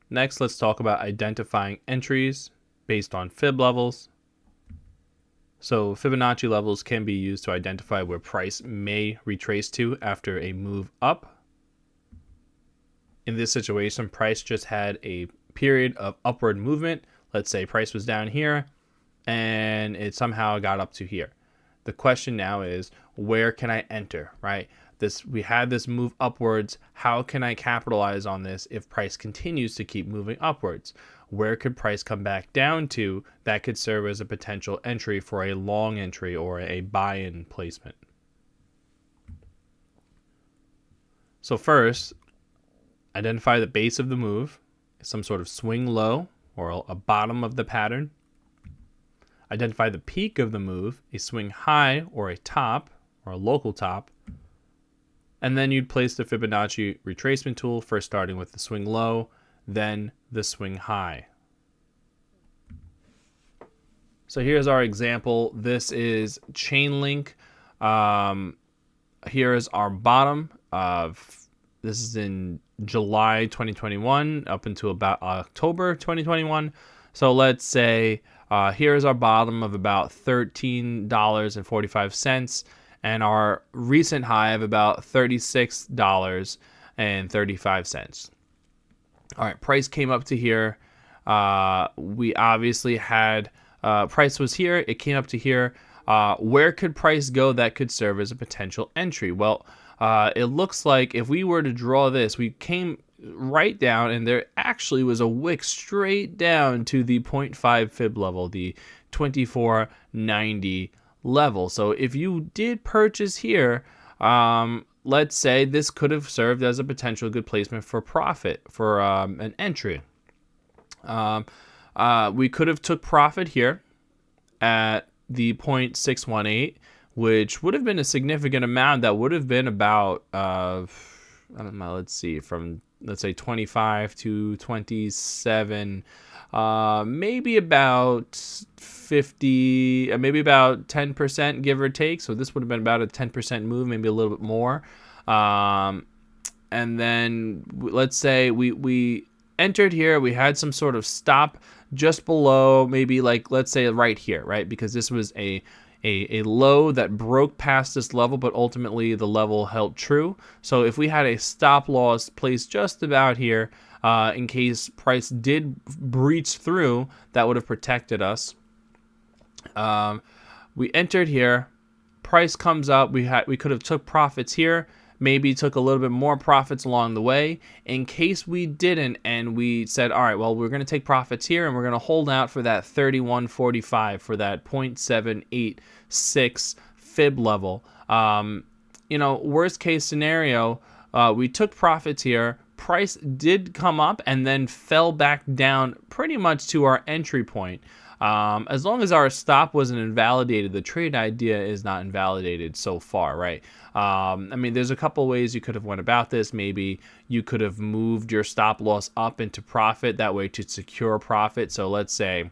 Next, let's talk about identifying entries based on fib levels. So Fibonacci levels can be used to identify where price may retrace to after a move up. In this situation, price just had a period of upward movement. Let's say price was down here and it somehow got up to here. The question now is, where can I enter, right? We had this move upwards. How can I capitalize on this if price continues to keep moving upwards? Where could price come back down to that could serve as a potential entry for a long entry or a buy-in placement? So first, identify the base of the move, some sort of swing low or a bottom of the pattern. Identify the peak of the move, a swing high or a top or a local top. And then you'd place the Fibonacci retracement tool, first starting with the swing low, then the swing high. So here's our example. This is chain link. Here is our bottom of, this is in July 2021 up until about October 2021. So let's say here's our bottom of about $13.45 and our recent high of about $36.35. All right, price came up to here. We obviously had price was here. It came up to here. Where could price go that could serve as a potential entry? Well, it looks like if we were to draw this, we came right down and there actually was a wick straight down to the 0.5 fib level, the 24.90 level. So if you did purchase here, let's say this could have served as a potential good placement for profit, for an entry. We could have took profit here at the 0.618, which would have been a significant amount. That would have been about, I don't know, let's see, from, let's say 25 to 27, maybe about 50, maybe about 10%, give or take. So this would have been about a 10% move, maybe a little bit more. And then let's say we entered here, we had some sort of stop just below, maybe like, let's say right here, right? Because this was a low that broke past this level, but ultimately the level held true. So if we had a stop loss placed just about here, in case price did breach through, that would have protected us. We entered here, price comes up, we could have took profits here, maybe took a little bit more profits along the way. In case we didn't, and we said, all right, well, we're going to take profits here and we're going to hold out for that 31.45 for that 0.786 fib level. Worst case scenario, we took profits here. Price did come up and then fell back down pretty much to our entry point. As long as our stop wasn't invalidated, the trade idea is not invalidated so far, right? There's a couple ways you could have went about this. Maybe you could have moved your stop loss up into profit, that way to secure profit. So let's say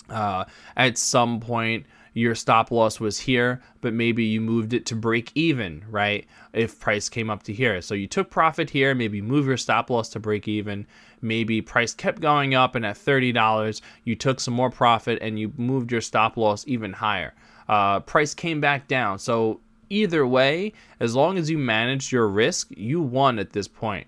at some point your stop loss was here, but maybe you moved it to break even, right? If price came up to here. So you took profit here, maybe move your stop loss to break even. Maybe price kept going up and at $30, you took some more profit and you moved your stop loss even higher. Price came back down. So either way, as long as you managed your risk, you won at this point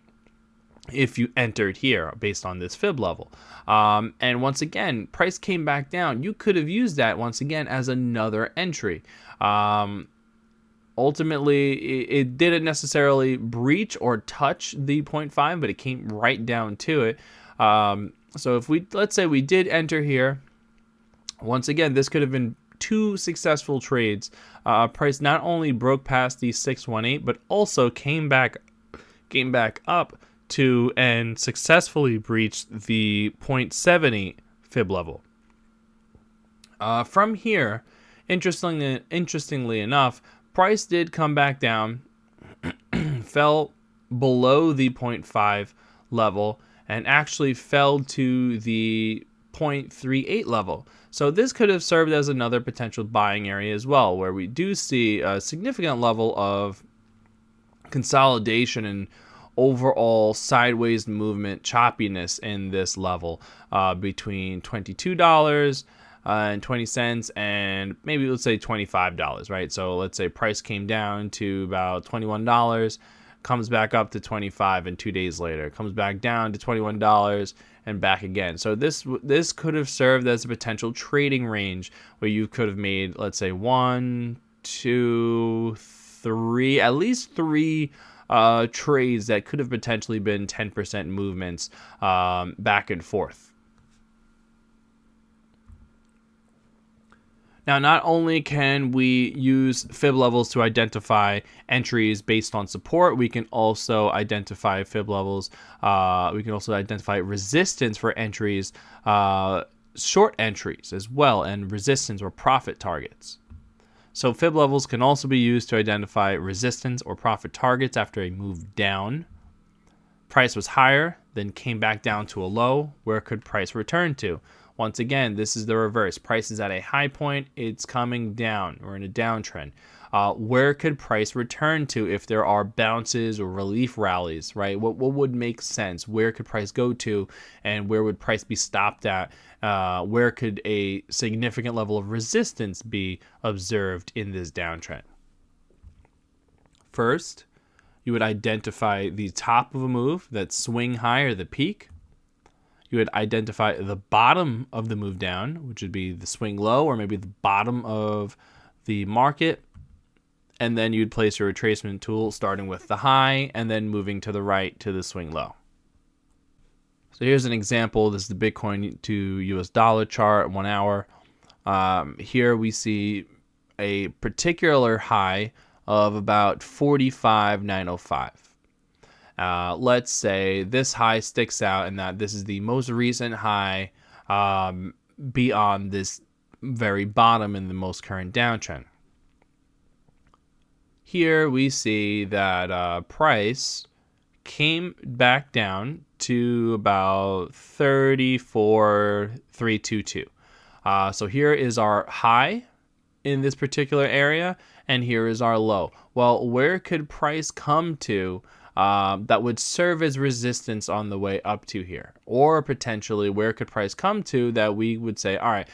if you entered here based on this fib level. And once again, price came back down. You could have used that once again as another entry. Ultimately, it didn't necessarily breach or touch the 0.5, but it came right down to it. So if let's say we did enter here, once again, this could have been two successful trades. Price not only broke past the 618, but also came back up to and successfully breached the 0.78 fib level. From here, interestingly enough, price did come back down, fell below the 0.5 level, and actually fell to the 0.38 level. So this could have served as another potential buying area as well, where we do see a significant level of consolidation and overall sideways movement choppiness in this level between $22.20 and maybe let's say $25, right? So let's say price came down to about $21, comes back up to 25, and 2 days later comes back down to $21 and back again. So this could have served as a potential trading range where you could have made, let's say, 1, 2, 3, at least 3 trades that could have potentially been 10% movements back and forth. Now, not only can we use fib levels to identify entries based on support, we can also identify fib levels. We can also identify resistance for entries, short entries as well, and resistance or profit targets. So fib levels can also be used to identify resistance or profit targets after a move down. Price was higher, then came back down to a low. Where could price return to? Once again, this is the reverse. Price is at a high point. It's coming down. We're in a downtrend. Where could price return to if there are bounces or relief rallies, right? What would make sense? Where could price go to, and where would price be stopped at? Where could a significant level of resistance be observed in this downtrend? First, you would identify the top of a move, that swing high or the peak. You would identify the bottom of the move down, which would be the swing low or maybe the bottom of the market. And then you'd place your retracement tool starting with the high and then moving to the right to the swing low. So here's an example. This is the Bitcoin to US dollar chart, 1 hour. Here we see a particular high of about 45,905. Let's say this high sticks out and that this is the most recent high beyond this very bottom in the most current downtrend. Here we see that price came back down to about 34,322. So here is our high in this particular area, and here is our low. Well, where could price come to that would serve as resistance on the way up to here? Or potentially, where could price come to that we would say, all right,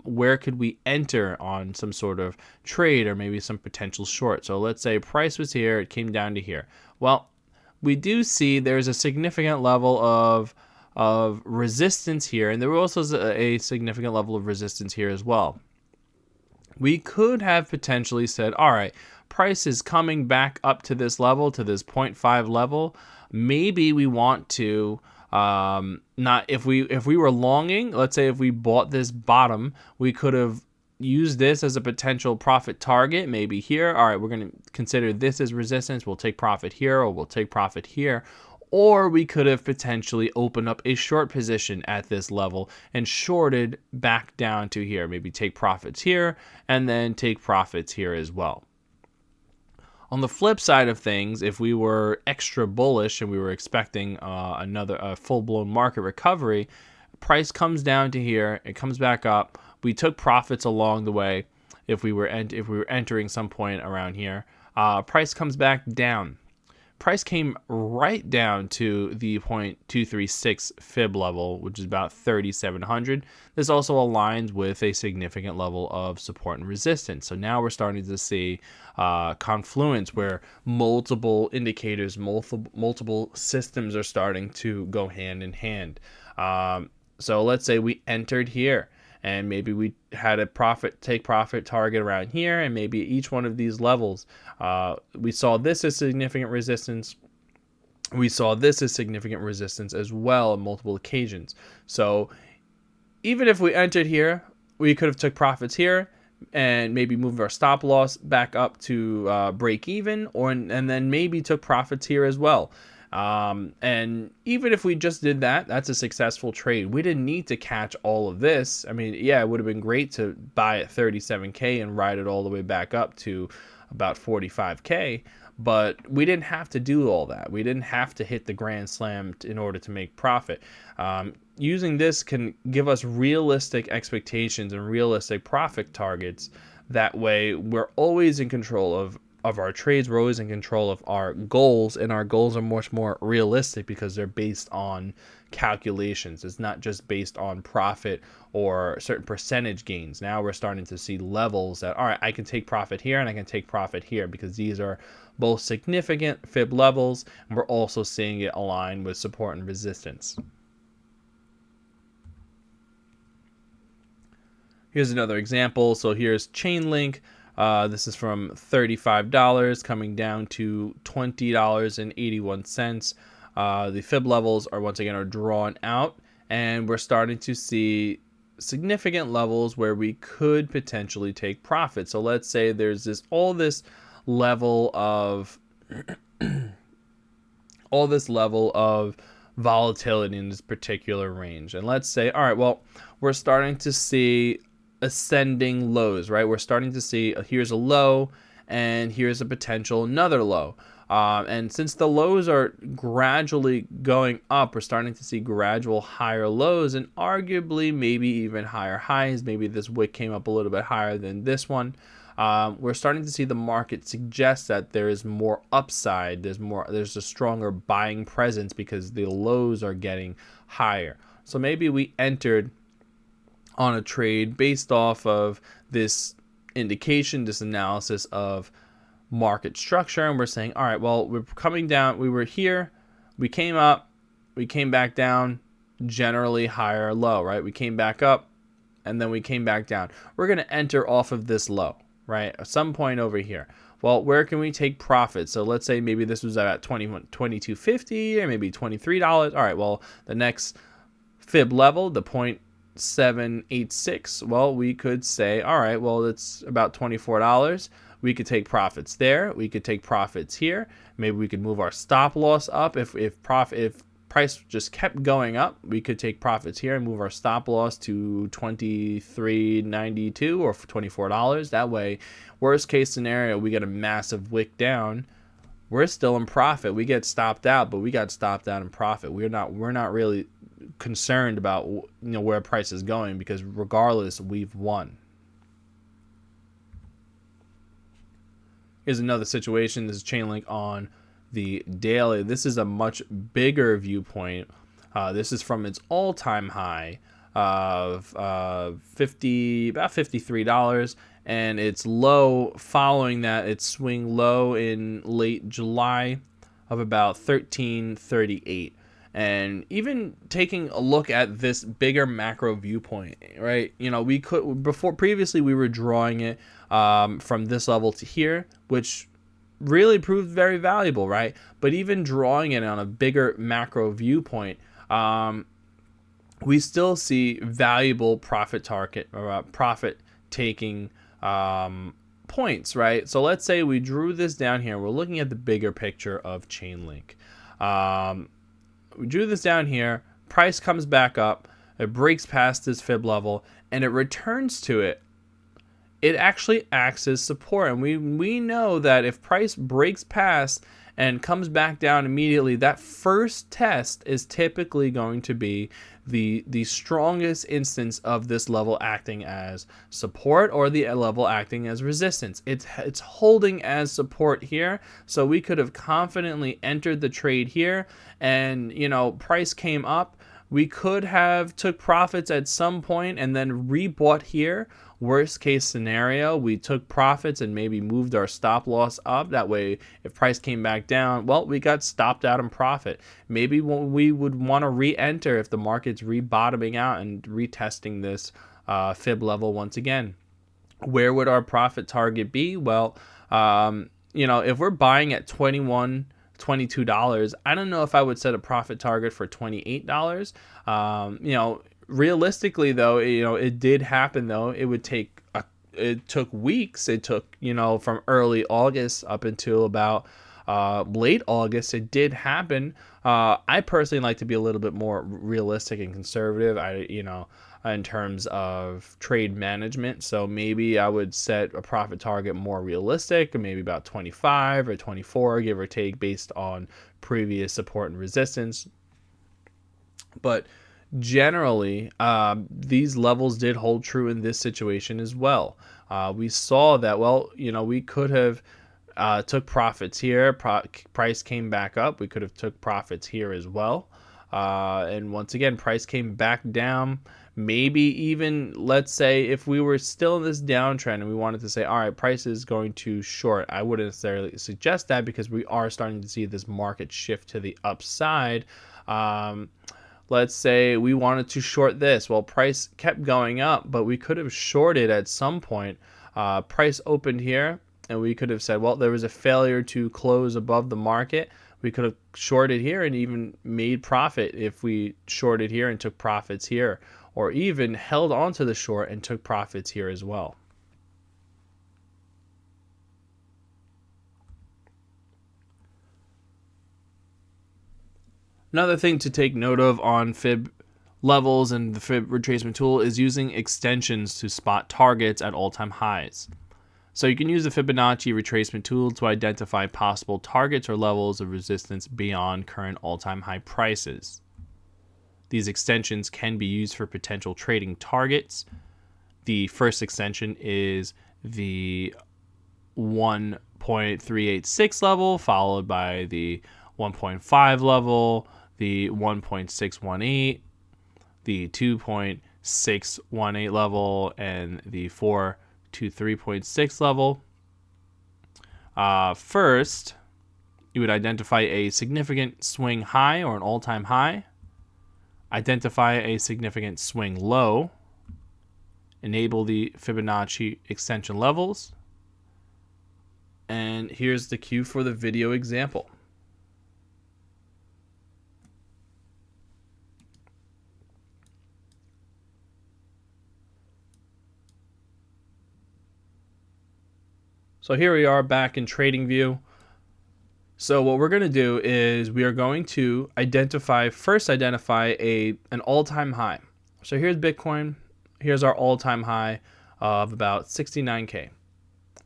where could we enter on some sort of trade or maybe some potential short? So let's say price was here, it came down to here. Well, we do see there's a significant level of resistance here, and there was also a significant level of resistance here as well. We could have potentially said, all right, price is coming back up to this level, to this 0.5 level. Maybe we want to not, if we were longing, let's say if we bought this bottom, we could have used this as a potential profit target, maybe here. All right, we're going to consider this as resistance. We'll take profit here, or we'll take profit here. Or we could have potentially opened up a short position at this level and shorted back down to here. Maybe take profits here and then take profits here as well. On the flip side of things, if we were extra bullish and we were expecting another full-blown market recovery, price comes down to here, it comes back up. We took profits along the way if we were entering some point around here. Price comes back down. Price came right down to the 0.236 fib level, which is about 3,700. This also aligns with a significant level of support and resistance. So now we're starting to see confluence where multiple indicators, multiple systems are starting to go hand in hand. So let's say we entered here, and maybe we had a take profit target around here, and maybe each one of these levels, we saw this as significant resistance. We saw this as significant resistance as well on multiple occasions. So even if we entered here, we could have took profits here and maybe moved our stop loss back up to break even, and then maybe took profits here as well. And even if we just did that, that's a successful trade. We didn't need to catch all of this. I mean, yeah, it would have been great to buy at 37K and ride it all the way back up to about 45K, but we didn't have to do all that. We didn't have to hit the grand slam in order to make profit. Using this can give us realistic expectations and realistic profit targets. That way, we're always in control of of our trades. We're always in control of our goals, and our goals are much more realistic because they're based on calculations. It's not just based on profit or certain percentage gains. Now we're starting to see levels that, all right, I can take profit here and I can take profit here because these are both significant fib levels, and we're also seeing it align with support and resistance. Here's another example. So here's Chainlink. This is from $35 coming down to $20.81. The fib levels are once again drawn out, and we're starting to see significant levels where we could potentially take profit. So let's say there's this level of volatility in this particular range, and let's say, all right, well, we're starting to see ascending lows, right? We're starting to see here's a low and here's a potential another low. And since the lows are gradually going up, we're starting to see gradual higher lows and arguably maybe even higher highs. Maybe this wick came up a little bit higher than this one. We're starting to see the market suggest that there is more upside. There's a stronger buying presence because the lows are getting higher. So maybe we entered on a trade based off of this indication, this analysis of market structure, and we're saying, all right, well, we're coming down, we were here, we came up, we came back down, generally higher or low, right? We came back up and then we came back down. We're going to enter off of this low, right? At some point over here. Well, where can we take profit? So let's say maybe this was at $22.50 or maybe $23. All right, well, the next fib level, the 0.786, well, we could say, all right, well, it's about $24. We could take profits there. We could take profits here. Maybe we could move our stop loss up. If price just kept going up, we could take profits here and move our stop loss to $23.92 or $24. That way, worst case scenario, we get a massive wick down. We're still in profit. We get stopped out, but we got stopped out in profit. We're not really concerned about where price is going because regardless, we've won. Here's another situation. This is Chainlink on the daily. This is a much bigger viewpoint. This is from its all-time high of about $53, and its low following that, its swing low in late July of about $13.38. And even taking a look at this bigger macro viewpoint, right? We could previously we were drawing it from this level to here, which really proved very valuable, right? But even drawing it on a bigger macro viewpoint, we still see valuable profit taking points, right? So let's say we drew this down here. We're looking at the bigger picture of Chainlink. We drew this down here, price comes back up, it breaks past this fib level, and it returns to it. It actually acts as support, and we know that if price breaks past and comes back down immediately, that first test is typically going to be the strongest instance of this level acting as support or the level acting as resistance. It's holding as support here, so we could have confidently entered the trade here, and price came up. We could have took profits at some point and then rebought here. Worst case scenario, we took profits and maybe moved our stop loss up. That way, if price came back down, well, we got stopped out in profit. Maybe we would want to re-enter if the market's re-bottoming out and retesting this fib level once again. Where would our profit target be? Well, if we're buying at $22, I don't know if I would set a profit target for $28. Realistically though, it did happen though. It took weeks. It took, from early August up until about late August. It did happen. I personally like to be a little bit more realistic and conservative. In terms of trade management. So maybe I would set a profit target more realistic, maybe about 25 or 24, give or take, based on previous support and resistance. But generally, these levels did hold true in this situation as well. We saw that, we could have took profits here. Price came back up. We could have took profits here as well. And once again, price came back down. Maybe even, let's say, if we were still in this downtrend and we wanted to say, all right, price is going to short, I wouldn't necessarily suggest that because we are starting to see this market shift to the upside. Let's say we wanted to short this. Well, price kept going up, but we could have shorted at some point. Price opened here, and we could have said, well, there was a failure to close above the market. We could have shorted here and even made profit if we shorted here and took profits here, or even held onto the short and took profits here as well. Another thing to take note of on Fib levels and the Fib retracement tool is using extensions to spot targets at all-time highs. So you can use the Fibonacci retracement tool to identify possible targets or levels of resistance beyond current all-time high prices. These extensions can be used for potential trading targets. The first extension is the 1.386 level, followed by the 1.5 level, the 1.618, the 2.618 level, and the 423.6 level. First, you would identify a significant swing high or an all-time high, identify a significant swing low, enable the Fibonacci extension levels, and here's the cue for the video example. So here we are back in TradingView. So what we're going to do is we are going to identify an all-time high. So here's Bitcoin. Here's our all-time high of about 69K.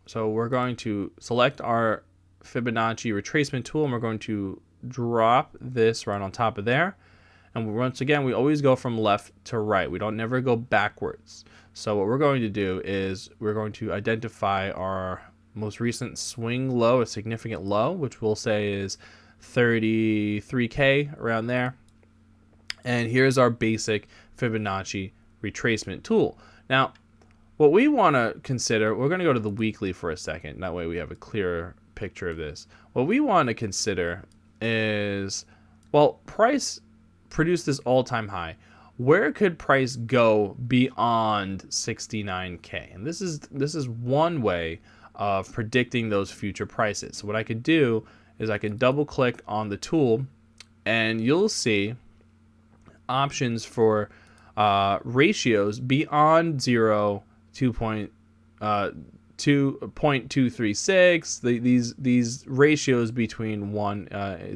So we're going to select our Fibonacci retracement tool and we're going to drop this right on top of there. And once again, we always go from left to right. We don't never go backwards. So what we're going to do is we're going to identify our most recent swing low, a significant low, which we'll say is 33K, around there. And here's our basic Fibonacci retracement tool. Now, what we want to consider, we're going to go to the weekly for a second. That way we have a clearer picture of this. What we want to consider is, well, price produced this all-time high. Where could price go beyond 69K? And this is one way of predicting those future prices. So what I could do is I can double click on the tool and you'll see options for ratios beyond 2.236, these ratios between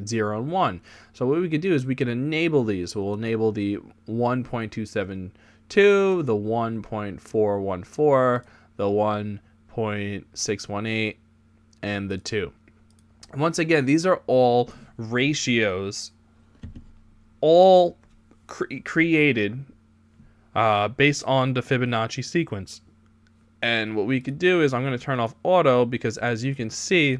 0 and 1. So what we could do is we can enable these. So we'll enable the 1.272, the 1.414, the 1.618, and the 2. And once again, these are all ratios, all created based on the Fibonacci sequence. And what we could do is I'm going to turn off auto because, as you can see,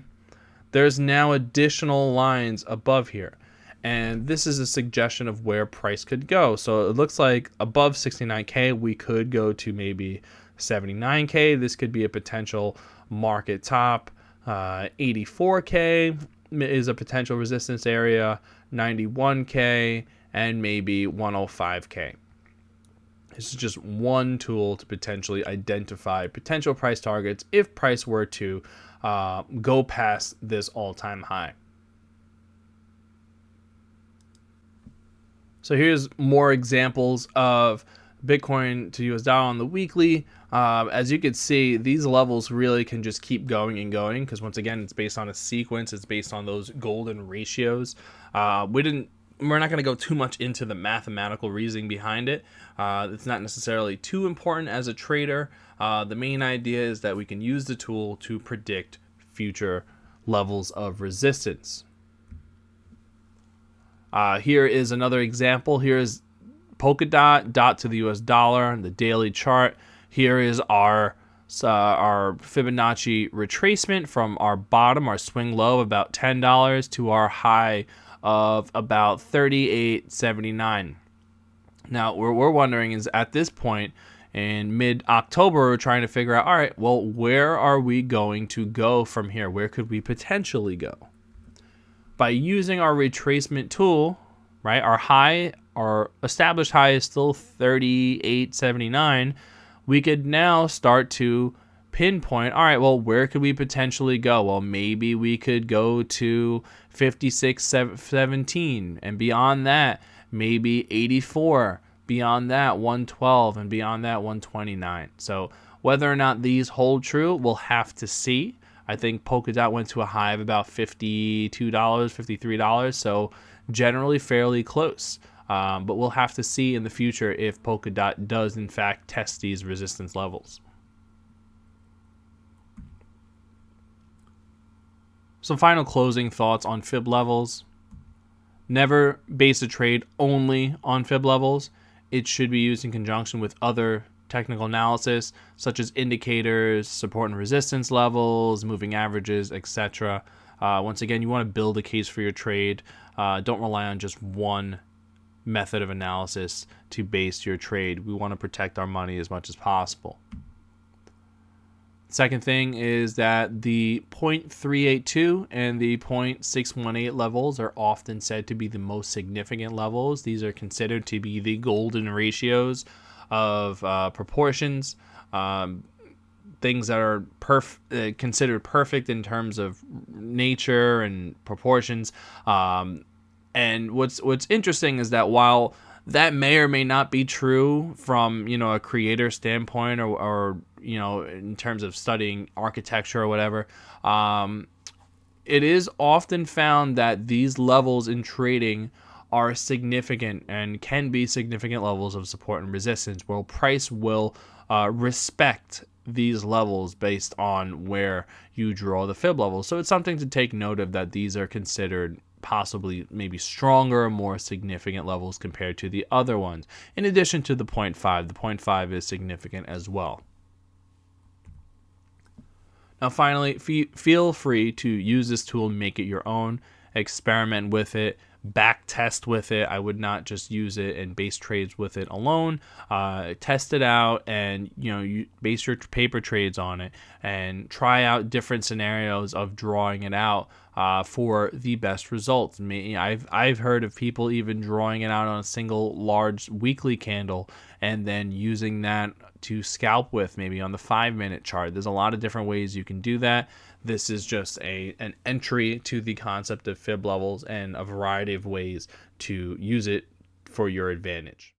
there's now additional lines above here. And this is a suggestion of where price could go. So it looks like above 69K, we could go to maybe 79K. This could be a potential market top. 84K is a potential resistance area. 91K and maybe 105K. This is just one tool to potentially identify potential price targets if price were to go past this all-time high. So here's more examples of Bitcoin to US dollar on the weekly. As you can see, these levels really can just keep going and going because, once again, it's based on a sequence. It's based on those golden ratios. We're not going to go too much into the mathematical reasoning behind it. It's not necessarily too important as a trader. The main idea is that we can use the tool to predict future levels of resistance. Here is another example. Here is polka dot to the US dollar, the daily chart. Here is our our Fibonacci retracement from our bottom, our swing low of about $10 to our high of about $38.79. Now, what we're wondering is, at this point in mid-October, we're trying to figure out, all right, well, where are we going to go from here? Where could we potentially go? By using our retracement tool, right, our established high is still 38.79. We could now start to pinpoint, all right, well, where could we potentially go? Well, maybe we could go to 56.17, and beyond that, maybe 84, beyond that 112, and beyond that 129. So whether or not these hold true, we'll have to see. I think Polkadot went to a high of about $52, $53, so generally fairly close. But we'll have to see in the future if Polkadot does in fact test these resistance levels. Some final closing thoughts on fib levels. Never base a trade only on fib levels. It should be used in conjunction with other technical analysis, such as indicators, support and resistance levels, moving averages, etc. Once again, you want to build a case for your trade. Don't rely on just one method of analysis to base your trade. We want to protect our money as much as possible. Second thing is that the 0.382 and the 0.618 levels are often said to be the most significant levels. These are considered to be the golden ratios of proportions, things that are considered perfect in terms of nature and proportions. And what's interesting is that while that may or may not be true from, a creator standpoint or in terms of studying architecture or whatever, it is often found that these levels in trading are significant and can be significant levels of support and resistance, where price will respect these levels based on where you draw the fib levels. So it's something to take note of, that these are considered possibly maybe stronger, more significant levels compared to the other ones. In addition to the 0.5, the 0.5 is significant as well. Now finally, feel free to use this tool, make it your own, experiment with it, back test with it. I would not just use it and base trades with it alone. Test it out, and you base your paper trades on it and try out different scenarios of drawing it out for the best results. I've heard of people even drawing it out on a single large weekly candle and then using that to scalp with, maybe on the 5-minute chart. There's a lot of different ways you can do that. This is just an entry to the concept of fib levels and a variety of ways to use it for your advantage.